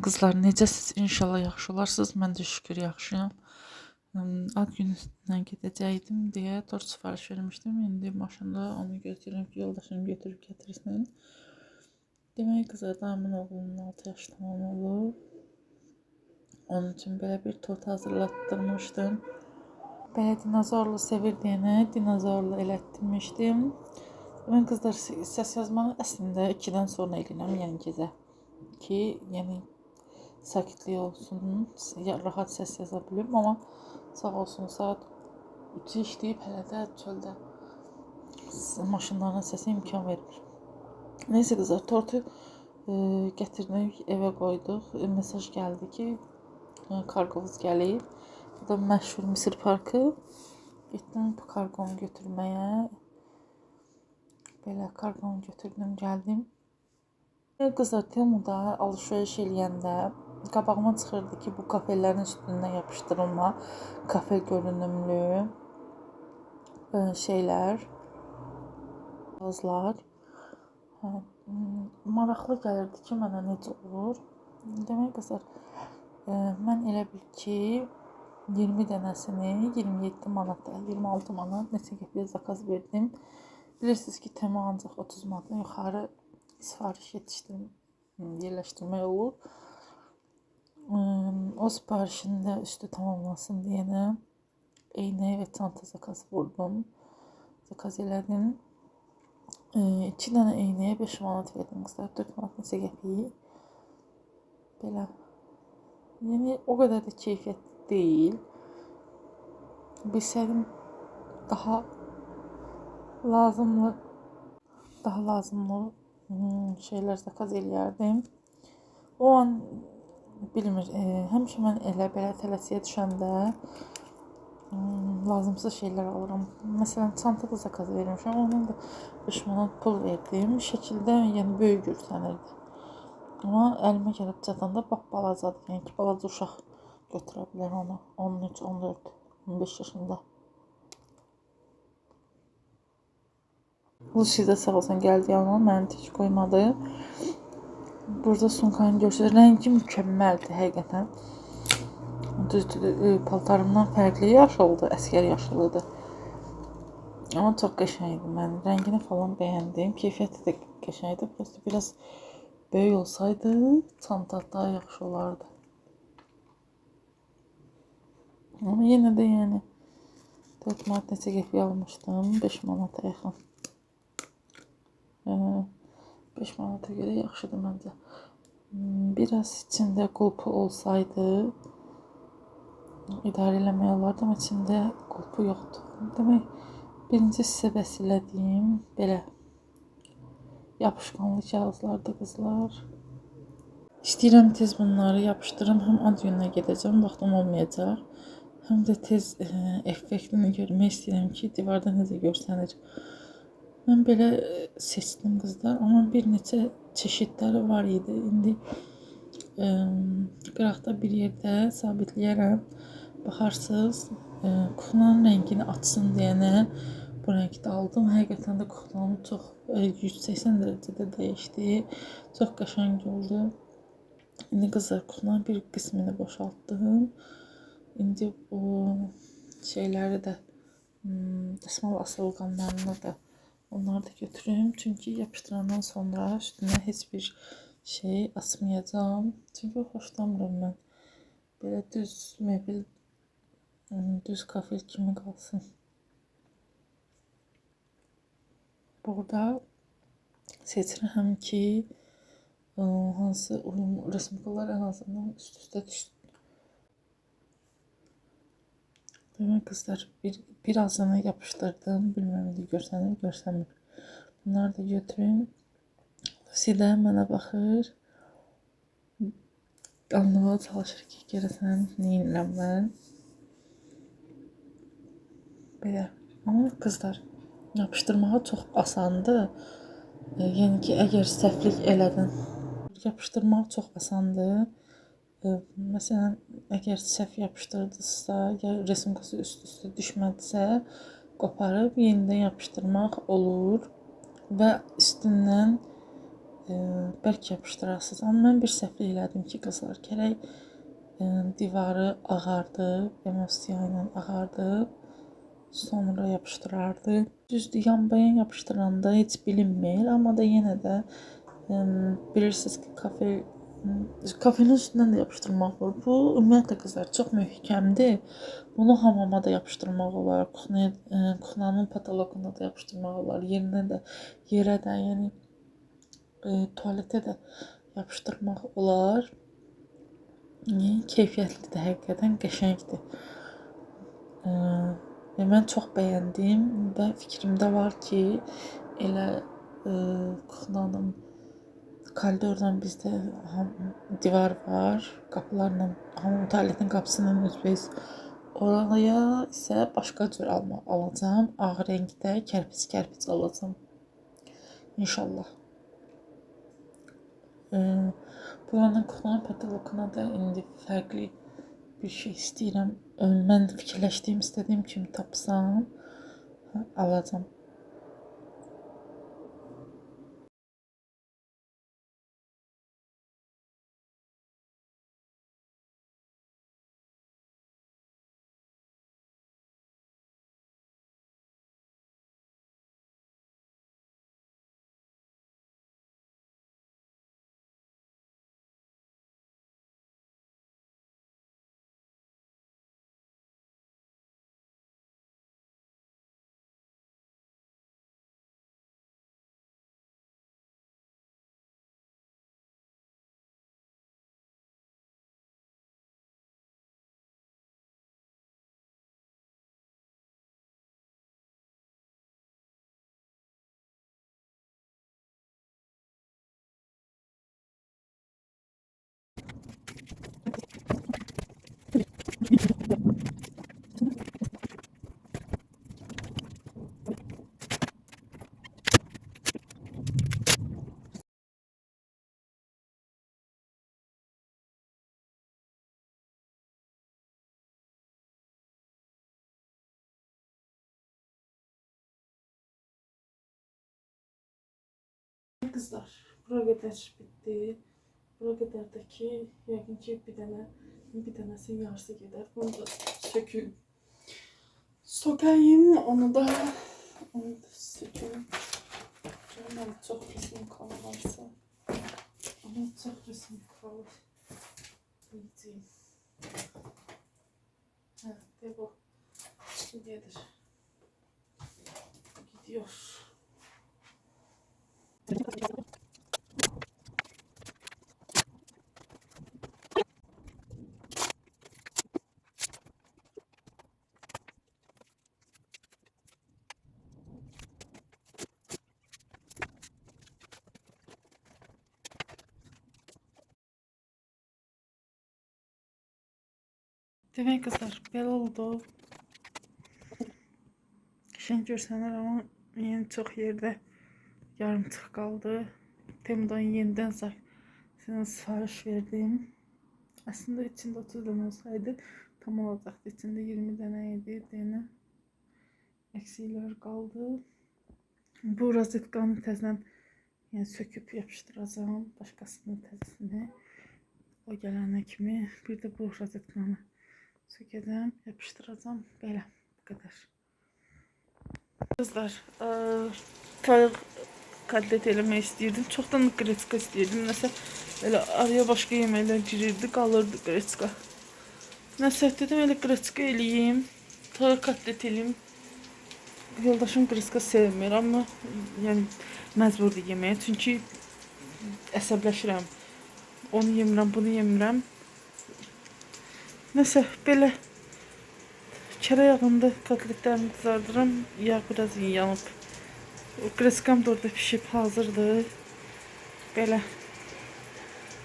Qızlar, necəsiz? İnşallah yaxşı olarsınız. Mən də şükür yaxşıyam. Ad günündən gedəcəkdim deyə tort sifariş vermişdim. İndi maşında onu gözləyirəm ki, yoldaşım götürüb gətirsin. Demək qızlar, dayımın oğlunun 6 yaş tamam olub. Onun üçün belə bir tort hazırlatdırmışdım. Belə dinozorlu sevir deyənə dinozorlu elətdirmişdim. Mən qızlar səs yazmanı əslində 2-dən sonra eləyirəm, yəni gecə. Ki, yəni sakitlik olsun, rahat səs yaza bilim, amma sağ olsun saat 3 işləyib hələ də çöldə maşınların səsi imkan vermir. Neyse qızlar, tortu gətirdik, evə qoyduq. Mesaj gəldi ki, kargovuz gəlib. Bu da məşhur Misir Parkı. Getdim bu kargomu götürməyə. Belə kargomu götürdüm, gəldim. Qızlar, Temu'da alışveriş eləyəndə qabağıma çıxırdı ki, bu kafelərin üstündən yapışdırılma, kafe görünümlü şeylər, yazlar. Maraqlı gəlirdi ki, mənə necə olur. Demək qızlar, mən elə bil ki, 20 dənəsini 27 manata, 26 manat neçə qəpiyə zakaz verdim. Bilirsiniz ki, Temu ancaq 30 manatdan yuxarı sifariş yerləşdirmək olur. O siparişində üstü tamamlansın deyənə eynək və çanta zakaz vurdum. Zakaz elədim. 2 dənə eynəyə 5 manat verdim qızlar. 4 manat neçə qəpiyi. Belə. Yəni o qədər də keyfiyyətli deyil. Bilsəydim daha lazımlı şeylər zakaz eləyərdim. O an bilmir, həmişə mən elə belə tələsiyə düşəndə lazımsız şeylər alıram. Məsələn, çanta da zakaz vermişəm, onun da 5 manat pul verdim. Şəkildə yəni böyük görsənirdi. Amma əlimə gəlib çatanda bax balacadır. Yəni ki, balaca uşaq götürə bilər onu. 13, 14, 15 yaşında. Lucy də sağ olsun gəldi yanıma, məni tək qoymadı. Burada sumkanı görsünüz. Rəngi mükəmməldir həqiqətən. Düzdür, paltarımdan fərqli yaşıldır, əsgər yaşılıdır. Amma çox qəşəngdir. Mən rəngini falan bəyəndim. Keyfiyyəti də qəşəngdir. Prosta biraz böyük olsaydı, çanta daha yaxşı olardı. Amma yenə də yəni 4 manat neçə qəpiyə almışdım. 5 manata yaxın. 5 manata görə yaxşıdır məncə. Biraz içində qulpu olsaydı idarə eləmək olardı, amma içində qulpu yoxdur. Demək, birinci sizə bəs elədiyim belə yapışqanlı kağızlardır qızlar. İstəyirəm tez bunları yapışdırım, həm ad gününə gedəcəm, vaxtım olmayacaq. Həm də tez effektini görmək istəyirəm ki, divarda necə görsənir. Mən belə seçdim qızlar, amma bir neçə çeşidləri var idi. İndi qıraqda bir yerdə sabitləyərəm. Baxarsınız, kuxlanın rəngini açsın deyənə bu rəngdə aldım. Həqiqətən də kuxlanı çox 180 dərəcədə dəyişdi. Çox qəşəng oldu. İndi qızlar, kuxlanın bir qismini boşaltdım. İndi bu şeyləri də dəsmal asılqanlarını da onları da götürüm. Çünki yapışdırandan sonra üstünə heç bir şey asmayacağım. Çünki xoşlamıram mən. Belə düz mebel, düz kafe kimi qalsın. Burada seçirəm ki, hansı uyum resmikalar ən azından üst-üstə düşsün. Demək qızlar, birazını yapışdırdım. Bilməm, indi görsənir, görsənmir. Bunları da götürün. Lucy də mənə baxır. Anlamaya çalışır ki, görəsən nə edirəm mən. Belə. Amma qızlar, yapışdırmağa çox asandır. Yəni ki, əgər səhvlik elədin, yapışdırmaq çox asandır. Məsələn, əgər səhv yapışdırdınızsa, ya resimkası üst-üstə düşmədisə, qoparıb yenidən yapışdırmaq olur və üstündən bəlkə yapışdırasınız. Amma mən bir səhvlik elədim ki, qızlar, gərək divarı ağardıb, emulsiya ilə ağardıb, sonra yapışdırardı. Düzdür, yan-bayan yapışdıranda heç bilinmir, amma da yenə də bilirsiniz ki, kafenin üstündən də yapışdırmaq olur. Bu ümumiyyətlə qızlar çox möhkəmdir. Bunu hamama da yapışdırmaq olar, kuxnyanın patologuna da yapışdırmaq olar, yerə də, yəni tualetə də yapışdırmaq olar. Keyfiyyətlidir, həqiqətən qəşəngdir. Mən çox bəyəndim və fikrimdə var ki, elə kuxnyanın koridordan bizdə divar var, qapılarla, hamam tualetin qapısının üzbəyiz. Oraya isə başqa cür alacağam, ağ rəngdə kərpic alacağam. İnşallah. Buranın kuxnyanın patologuna da indi fərqli bir şey istəyirəm. Mən fikirləşdiyim, istədiyim kimi tapsam, alacağam. Kızlar, bura qədər bitdi. Bura qədər də ki, yəqin ki, bir dənəsin yarısı gedər. Bunu da sökəyim, onu da sökəyim. Görməm, çox resim qalırsa. Ama çox resim qalır. Yiyəcəyim. De bu. Gedir. Gidiyor. Demək qızlar, belə oldu. Qəşəng görsənir, amma yəni çox yerdə yarımçıq qaldı. Temudan yenidən sifariş verdim. Aslında içində 30 dənə olsaydı tam olacaqdı. İçində 20 dənə idi. Yəni eksiklər qaldı. Bu rozetkanı təzədən söküb yapışdıracağım. Başqasının təzəsini. O gələnə kimi bir də bu rozetkanı sökəcəm, yapışdıracağım. Belə, bu qədər. Kızlar, tavuk kotlet eləmək istəyirdim. Çoxdan qreçka istəyirdim. Nəsə elə araya başqa yeməklər girirdi, qalırdı qreçka. Nəsə dedim elə qreçka eləyim, tavuk kotlet eləyim. Yoldaşım qreçka sevmir, amma yəni məcburdur yeməyə. Çünki əsəbləşirəm. Onu yemirəm, bunu yemirəm. Nəsə belə kərə yağında kotletlərimi qızardıram. Yağ biraz yanıb. Qreskam da orada pişib hazırdır. Belə.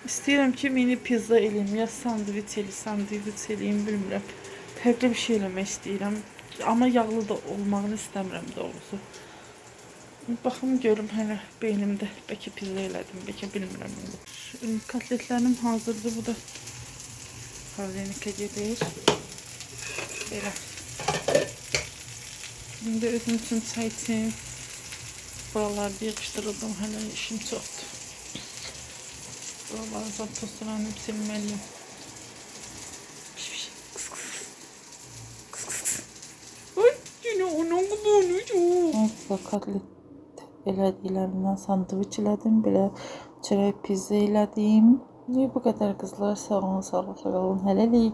İstəyirəm ki, mini pizza eləyim. Ya sandviç eləyim, bilmirəm. Fərqli bir şey eləmək istəyirəm. Amma yağlı da olmağını istəmirəm doğrusu. Baxım görüm hələ beynimdə. Bəlkə pizza elədim, bəlkə bilmirəm. Kotletlərim hazırdır. Bu da Havlenika gedir. Belə. Şimdi özüm üçün çay içim. Buralarda yığışdırıldım. Hələ işim çoxdur. Şuraları da tozlanıp silmeliyim. Ay yine onun kulağını çok. Kotlet elədiklərimdən sandviç elədim. Belə çörək pizza elədim. Bu qədər qızlar. Sağ olun, sağlıqla qalın. Hələlik.